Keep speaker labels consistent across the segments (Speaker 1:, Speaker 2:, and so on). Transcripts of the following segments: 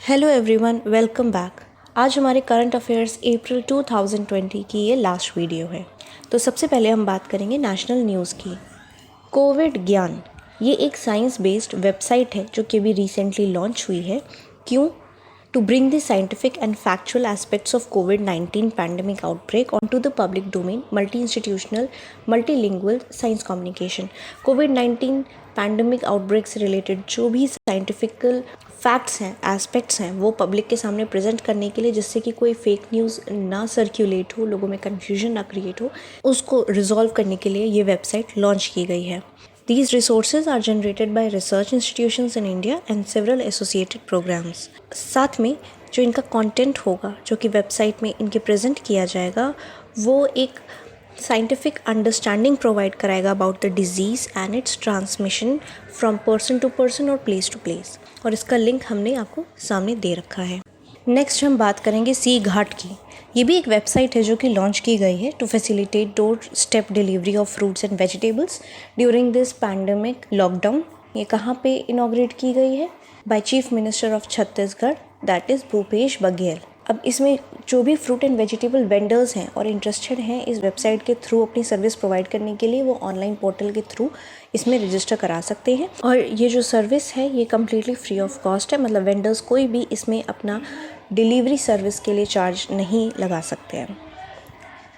Speaker 1: Hello everyone, welcome back. आज हमारे current affairs अप्रैल 2020 की ये लास्ट वीडियो है। तो सबसे पहले हम बात करेंगे नेशनल न्यूज़ की। कोविड ज्ञान ये एक साइंस बेस्ड वेबसाइट है जो कि अभी रिसेंटली लॉन्च हुई है। क्यों? To bring the scientific and factual aspects of COVID-19 pandemic outbreak onto the public domain, multi-institutional, multilingual science communication। COVID-19 pandemic outbreak से रिलेटेड जो भी साइंटिफिकल फैक्ट्स हैं, एस्पेक्ट्स हैं, वो पब्लिक के सामने प्रेजेंट करने के लिए, जिससे कि कोई फेक न्यूज़ ना सर्कुलेट हो, लोगों में कन्फ्यूजन ना क्रिएट हो, उसको रिजॉल्व करने के लिए ये वेबसाइट लॉन्च की गई है। These resources are generated by research institutions in India and several associated programs। साथ में जो इनका कंटेंट होगा, जो कि वेबसाइट में इनके प्रेजेंट किया जाएगा, वो एक साइंटिफिक अंडरस्टैंडिंग प्रोवाइड कराएगा about the disease and its transmission from person to person और प्लेस टू प्लेस। और इसका लिंक हमने आपको सामने दे रखा है। नेक्स्ट हम बात करेंगे सी घाट की। ये भी एक वेबसाइट है जो कि लॉन्च की गई है to facilitate doorstep delivery of fruits and vegetables during this pandemic lockdown. ये कहाँ पे इनॉग्रेट की गई है? By chief minister of Chhattisgarh, that is Bhupesh Baghel. अब इसमें जो भी फ्रूट एंड वेजिटेबल वेंडर्स हैं और इंटरेस्टेड हैं इस वेबसाइट के थ्रू अपनी सर्विस प्रोवाइड करने के लिए, वो ऑनलाइन पोर्टल के थ्रू इसमें रजिस्टर करा सकते हैं। और ये जो सर्विस है ये कम्प्लीटली फ्री ऑफ कॉस्ट है, मतलब वेंडर्स कोई भी इसमें अपना डिलीवरी सर्विस के लिए चार्ज नहीं लगा सकते हैं।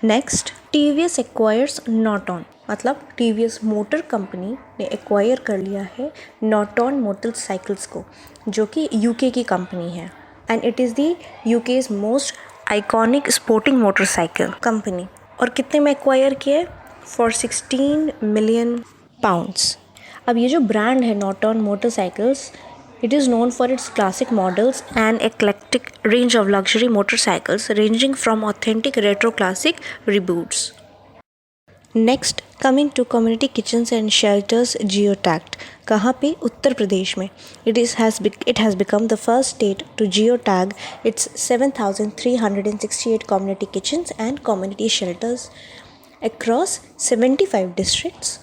Speaker 1: नेक्स्ट, टीवीएस एक्वायर्स नॉटॉन, मतलब टीवीएस मोटर कंपनी ने एक्वायर कर लिया है नॉटॉन मोटरसाइकिल्स को, जो कि यूके की कंपनी है and it is the UK's most iconic sporting motorcycle company. और कितने में एक्वायर किया है? For 16 million pounds. अब ये जो ब्रांड है नॉटॉन motorcycles, it is known for its classic models and eclectic range of luxury motorcycles ranging from authentic retro classic reboots। Next, coming to community kitchens and shelters geotagged। कहाँ पे? उत्तर प्रदेश में। It has become the first state to geotag its 7,368 community kitchens and community shelters across 75 districts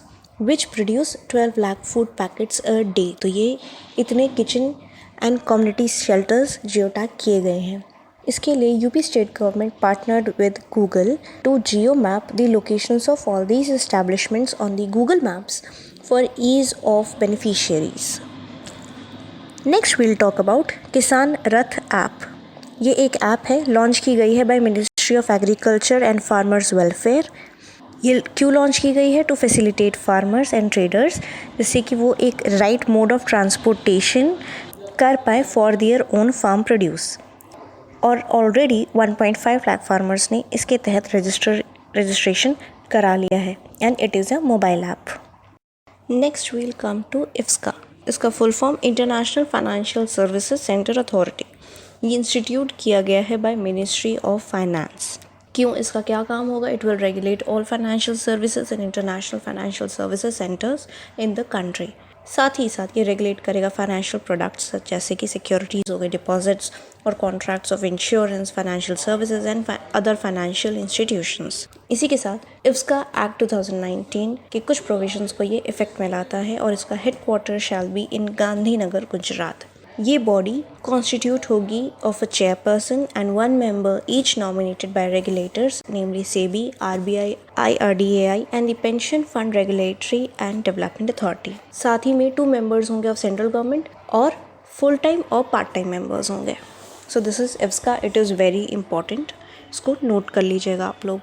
Speaker 1: which produce 12 lakh food packets a day। तो ये इतने kitchen and community shelters geotag किए गए हैं। इसके लिए UP state government partnered with Google to geo map the locations of all these establishments on the Google maps for ease of beneficiaries. Next we'll talk about Kisan Rath app. ये एक app है, launch की गई है by ministry of agriculture and farmers welfare. ये क्यों launch की गई है? To facilitate farmers and traders, जिससे कि वो एक राइट मोड ऑफ ट्रांसपोर्टेशन कर पाए for their own farm produce. और ऑलरेडी 1.5 लाख फार्मर्स ने इसके तहत रजिस्ट्रेशन करा लिया है and it is a mobile app. Next will come to IFSCA. इसका full form international financial services centre authority. ये इंस्टीट्यूट किया गया है बाय मिनिस्ट्री ऑफ फाइनेंस। क्यों? इसका क्या काम होगा? It will regulate all financial services and international financial services centres in the country. साथ ही साथ ये रेगुलेट करेगा फाइनेंशियल प्रोडक्ट्स जैसे कि सिक्योरिटीज़ हो गए, डिपॉजिट्स और contracts of insurance, financial services and other financial institutions. इसी के साथ इफ्सका एक्ट 2019 के कुछ प्रोविजंस को ये इफेक्ट में लाता है और इसका headquarter shall be in Gandhinagar, Gujarat. ये बॉडी कॉन्स्टिट्यूट होगी of a chairperson and one member each nominated by regulators, namely SEBI, RBI, IRDAI and the pension fund regulatory and development authority. साथ ही में 2 मेंबर्स होंगे ऑफ सेंट्रल गवर्नमेंट और full time और part time members होंगे। So this is IFSCA, it is very important, इसको note कर लीजिएगा आप लोग।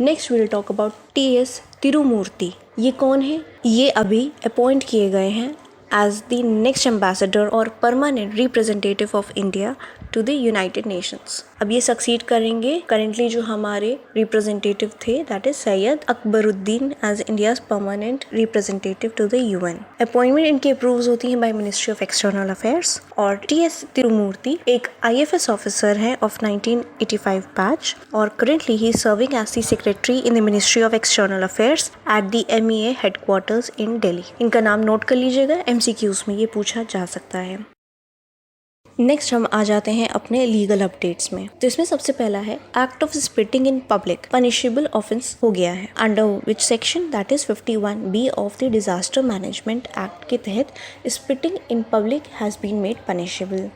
Speaker 1: Next will talk about TS Tirumurti. ये कौन है? ये अभी अपॉइंट किए गए हैं as the next ambassador or permanent representative of India to the United Nations। अब ये सक्सीड करेंगे करेंटली जो हमारे रिप्रेजेंटेटिव थे, that is Syed Akbaruddin as India's permanent representative to the UN। Appointment इनकी अप्रूव होती है by ministry of external affairs. और TS तिरुमूर्ति एक IFS ऑफिसर है ऑफ 1985 बैच और करेंटली ही serving as the secretary in the ministry of external affairs at the MEA headquarters in Delhi. इनका नाम नोट कर लीजिएगा, MCQs में ये पूछा जा सकता है। नेक्स्ट हम आ जाते हैं अपने लीगल अपडेट्स में। तो इसमें सबसे पहला है act of spitting in public punishable offence हो गया है under which section, that is 51B of the disaster management act के तहत spitting in public has been made punishable.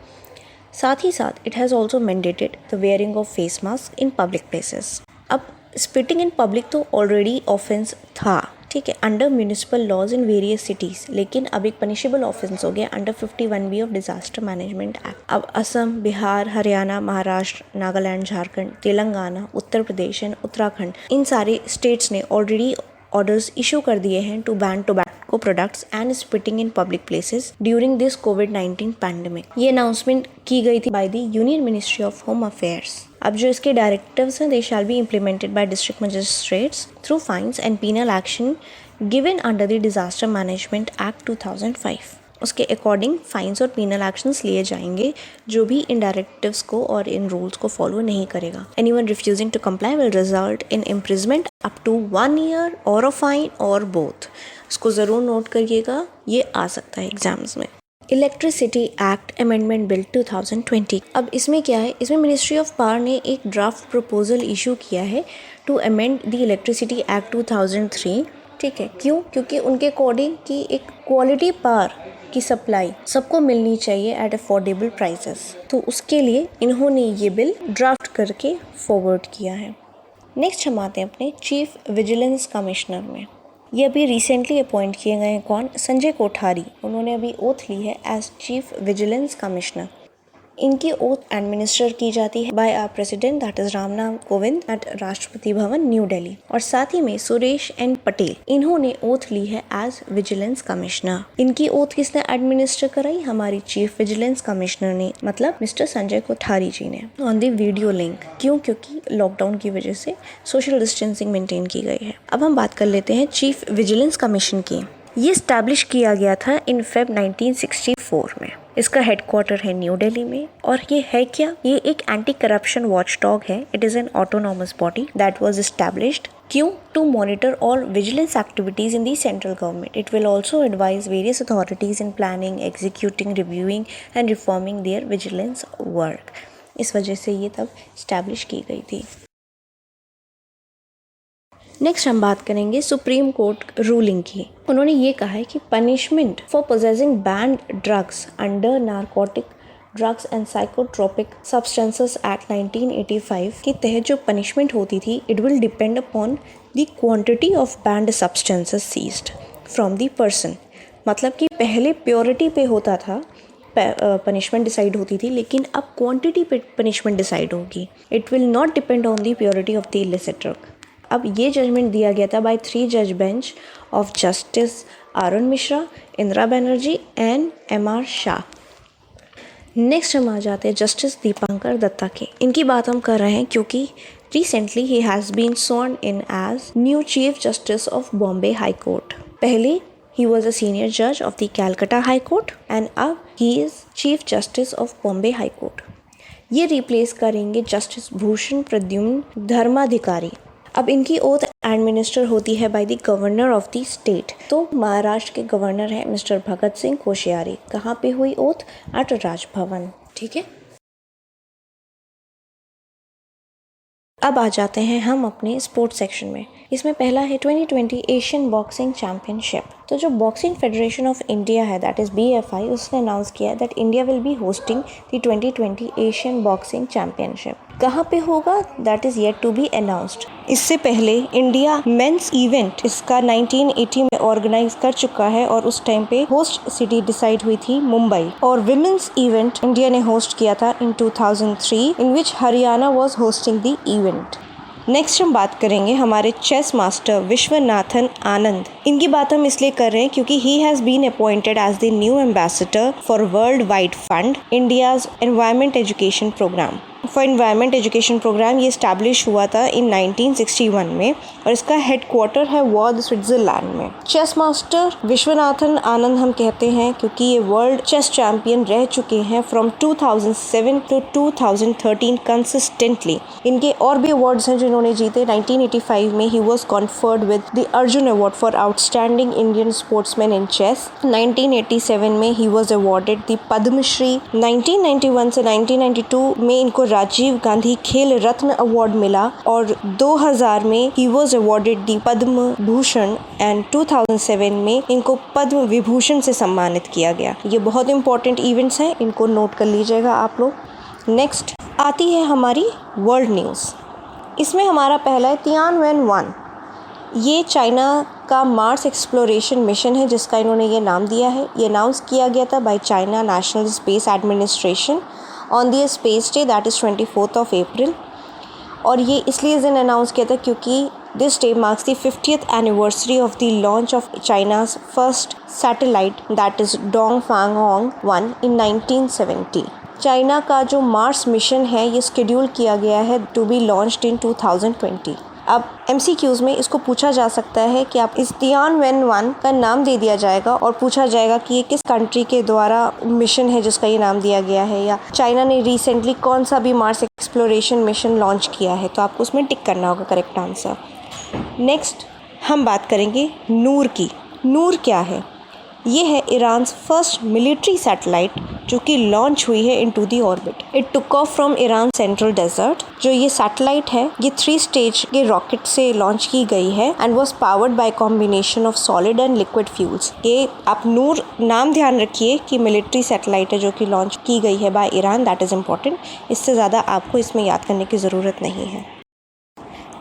Speaker 1: साथ ही साथ it has also mandated the wearing of face mask in public places. अब spitting in public तो already offence था, ठीक है, under municipal laws in various cities, लेकिन अब एक पनिशेबल ऑफेंस हो गया under 51B of disaster management act. अब असम, बिहार, हरियाणा, महाराष्ट्र, नागालैंड, झारखंड, तेलंगाना, उत्तर प्रदेश एंड उत्तराखंड, इन सारे स्टेट्स ने ऑलरेडी ऑर्डर्स इशू कर दिए हैं to ban tobacco products and spitting in public places during this कोविड-19 पैंडेमिक। ये अनाउंसमेंट की गई थी by the union ministry of home affairs. अब जो इसके डायरेक्टिव्स हैं, they shall be implemented by district magistrates through fines and penal action given under the disaster management act 2005। उसके अकॉर्डिंग फाइन्स और पीनल एक्शंस लिए जाएंगे जो भी इन डायरेक्टिव्स को और इन रूल्स को फॉलो नहीं करेगा। Anyone refusing to comply will result in imprisonment up to 1 year और अ फाइन और बोथ। इसको ज़रूर नोट करिएगा, ये आ सकता है एग्जाम्स में। Electricity act amendment bill 2020। अब इसमें क्या है, इसमें मिनिस्ट्री ऑफ पावर ने एक ड्राफ्ट प्रपोजल इशू किया है to amend the electricity act 2003। ठीक है, क्यों? क्योंकि उनके अकॉर्डिंग कि एक क्वालिटी पावर की सप्लाई सबको मिलनी चाहिए एट अफोर्डेबल प्राइसेस, तो उसके लिए इन्होंने ये बिल ड्राफ्ट करके फॉरवर्ड किया है। नेक्स्ट हम आते हैं अपने चीफ विजिलेंस कमिश्नर में। ये अभी रिसेंटली अपॉइंट किए गए हैं कौन? संजय कोठारी। उन्होंने अभी ओथ ली है एज चीफ विजिलेंस कमिश्नर। इनकी ओथ एडमिनिस्टर की जाती है by our president that is Ramnath Kovind at Rashtrapati Bhavan new Delhi. और साथ ही में सुरेश एन पटेल, इन्होंने ओथ ली है एज विजिलेंस कमिश्नर। इनकी ओथ किसने एडमिनिस्टर कराई? हमारी चीफ विजिलेंस कमिश्नर ने, मतलब मिस्टर संजय कोठारी जी ने, ऑन दी वीडियो लिंक। क्यों? क्योंकि लॉकडाउन की वजह से सोशल डिस्टेंसिंग मेंटेन की गई है। अब हम बात कर लेते हैं चीफ विजिलेंस कमीशन की। ये स्टैब्लिश किया गया था इन फेब 1964 में। इसका हेडक्वार्टर है न्यू दिल्ली में। और ये है क्या? ये एक एंटी करप्शन वॉचडॉग है। It is an autonomous body that was established. क्यों? To monitor all vigilance activities in the central government. It will also advise various authorities in planning, executing, reviewing and reforming their vigilance work. इस वजह से ये तब establish की गई थी। Next हम बात करेंगे सुप्रीम कोर्ट रूलिंग की। उन्होंने ये कहा है कि punishment for possessing banned drugs under narcotic drugs and psychotropic substances act 1985 के तहत जो पनिशमेंट होती थी, it will depend upon the quantity of banned substances seized from the person. मतलब कि पहले प्योरिटी पे होता था पनिशमेंट डिसाइड होती थी, लेकिन अब क्वांटिटी पे पनिशमेंट डिसाइड होगी। It will not depend on the purity of the illicit drug. अब ये जजमेंट दिया गया था बाय 3 जज bench of justice Arun Mishra, Indira Banerjee and MR Shah. Next हम आ जाते हैं जस्टिस दीपांकर दत्ता के। इनकी बात हम कर रहे हैं क्योंकि recently he has been sworn in as new chief justice of Bombay high court. पहले ही वॉज अ सीनियर जज of the Calcutta high court and अब he is chief justice of Bombay high court. ये रिप्लेस करेंगे जस्टिस भूषण प्रद्युम्न धर्माधिकारी। अब इनकी oath administer होती है by the governor of the state. तो महाराष्ट्र के गवर्नर है मिस्टर भगत सिंह कोश्यारी। कहाँ पे हुई ओथ? एट राजभवन। ठीक है, अब आ जाते हैं हम अपने स्पोर्ट्स सेक्शन में। इसमें पहला है 2020 एशियन बॉक्सिंग चैंपियनशिप। तो जो बॉक्सिंग फेडरेशन ऑफ इंडिया है दैट इज़ BFI, उसने अनाउंस किया है that India will be hosting the 2020 Asian boxing championship. कहाँ पे होगा that is yet to be announced. इससे पहले इंडिया मेंस इवेंट इसका 1980 में ऑर्गेनाइज कर चुका है और उस टाइम पे होस्ट सिटी डिसाइड हुई थी मुंबई। और विमेंस इवेंट इंडिया ने होस्ट किया था in 2003 in which Haryana was hosting the event. Next हम बात करेंगे हमारे चेस मास्टर विश्वनाथन आनंद। इनकी बात हम इसलिए कर रहे हैं क्योंकि he has been appointed as the new ambassador for world wide fund India's environment education programme. For environment education programme ये इस्टेब्लिश हुआ था इन 1961 में और इसका हेडक्वार्टर है वॉर्ड स्विट्जरलैंड में। चेस मास्टर विश्वनाथन आनंद हम कहते हैं क्योंकि ये वर्ल्ड चेस चैंपियन रह चुके हैं फ्रॉम 2007 टू 2013 कंसिस्टेंटली। इनके और भी अवार्ड्स हैं जिन्होंने जीते। 1985 में he was conferred with the Arjuna award for outstanding Indian sportsman in chess. 1987 में he was awarded the Padmashri. 1991 से 1992 में इनको राजीव गांधी खेल रत्न अवार्ड मिला और 2000 में he was awarded the Padma Bhushan and 2007 में इनको पद्म विभूषण से सम्मानित किया गया। ये बहुत इंपॉर्टेंट इवेंट्स हैं, इनको नोट कर लीजिएगा आप लोग। नेक्स्ट आती है हमारी वर्ल्ड न्यूज़। इसमें हमारा पहला है तियानवेन-1। ये चाइना का मार्स एक्सप्लोरेशन मिशन है जिसका इन्होंने ये नाम दिया है। ये अनाउंस किया गया था by China national space administration on the space day that is 24 April. और ये इसलिए इस दिन अनाउंस किया था क्योंकि this day marks the 50th anniversary of the launch of China's first satellite that is Dongfang 1 in 1970। China का जो मार्स मिशन है ये शेड्यूल किया गया है टू बी लॉन्च्ड इन 2020। अब MCQs में इसको पूछा जा सकता है कि आप इस तियानवेन-1 का नाम दे दिया जाएगा और पूछा जाएगा कि ये किस कंट्री के द्वारा मिशन है जिसका ये नाम दिया गया है, या चाइना ने रिसेंटली कौन सा भी मार्स एक्सप्लोरेशन मिशन लॉन्च किया है, तो आपको उसमें टिक करना होगा करेक्ट आंसर। नेक्स्ट हम बात करेंगे नूर की। नूर क्या है? ये है ईरान्स फर्स्ट मिलिट्री सैटेलाइट जो कि लॉन्च हुई है into the orbit. It took off from Iran central desert. जो ये सैटेलाइट है ये 3 स्टेज के रॉकेट से लॉन्च की गई है and was powered by combination of solid and liquid fuels. ये आप नूर नाम ध्यान रखिए कि मिलिट्री सैटेलाइट है जो कि लॉन्च की गई है by Iran, that is important. इससे ज़्यादा आपको इसमें याद करने की ज़रूरत नहीं है।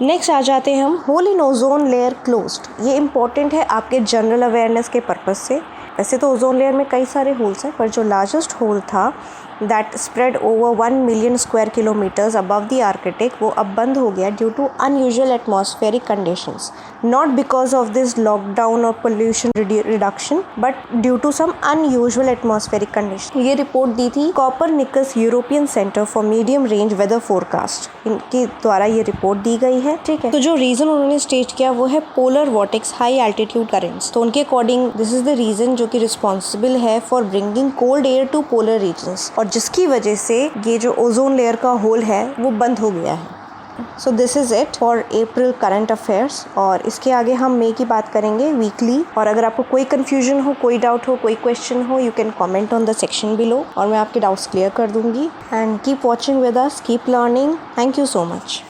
Speaker 1: नेक्स्ट आ जाते हैं हम hole in ozone layer closed. ये इम्पॉर्टेंट है आपके जनरल अवेयरनेस के पर्पज़ से। वैसे तो ओजोन लेयर में कई सारे होल्स हैं, पर जो लार्जेस्ट होल था that spread over 1 million square kilometres above the Arctic, वो अब बंद हो गया due to unusual atmospheric conditions, not because of this lockdown और pollution reduction but due to some unusual atmospheric condition. ये रिपोर्ट दी थी Copernicus European centre for medium range weather forecast, इनके द्वारा ये रिपोर्ट दी गई है। ठीक है, तो जो रीज़न उन्होंने स्टेट किया वो है polar vortex high altitude currents. तो उनके according this is the reason जो कि रिस्पॉन्सिबल है for bringing cold air to polar regions, और जिसकी वजह से ये जो ओजोन लेयर का होल है वो बंद हो गया है। So this is it for April current affairs. और इसके आगे हम मई की बात करेंगे वीकली। और अगर आपको कोई कन्फ्यूजन हो, कोई डाउट हो, कोई क्वेश्चन हो, you can comment on the section below और मैं आपके डाउट्स क्लियर कर दूंगी। And keep watching with us, keep learning. Thank you so much.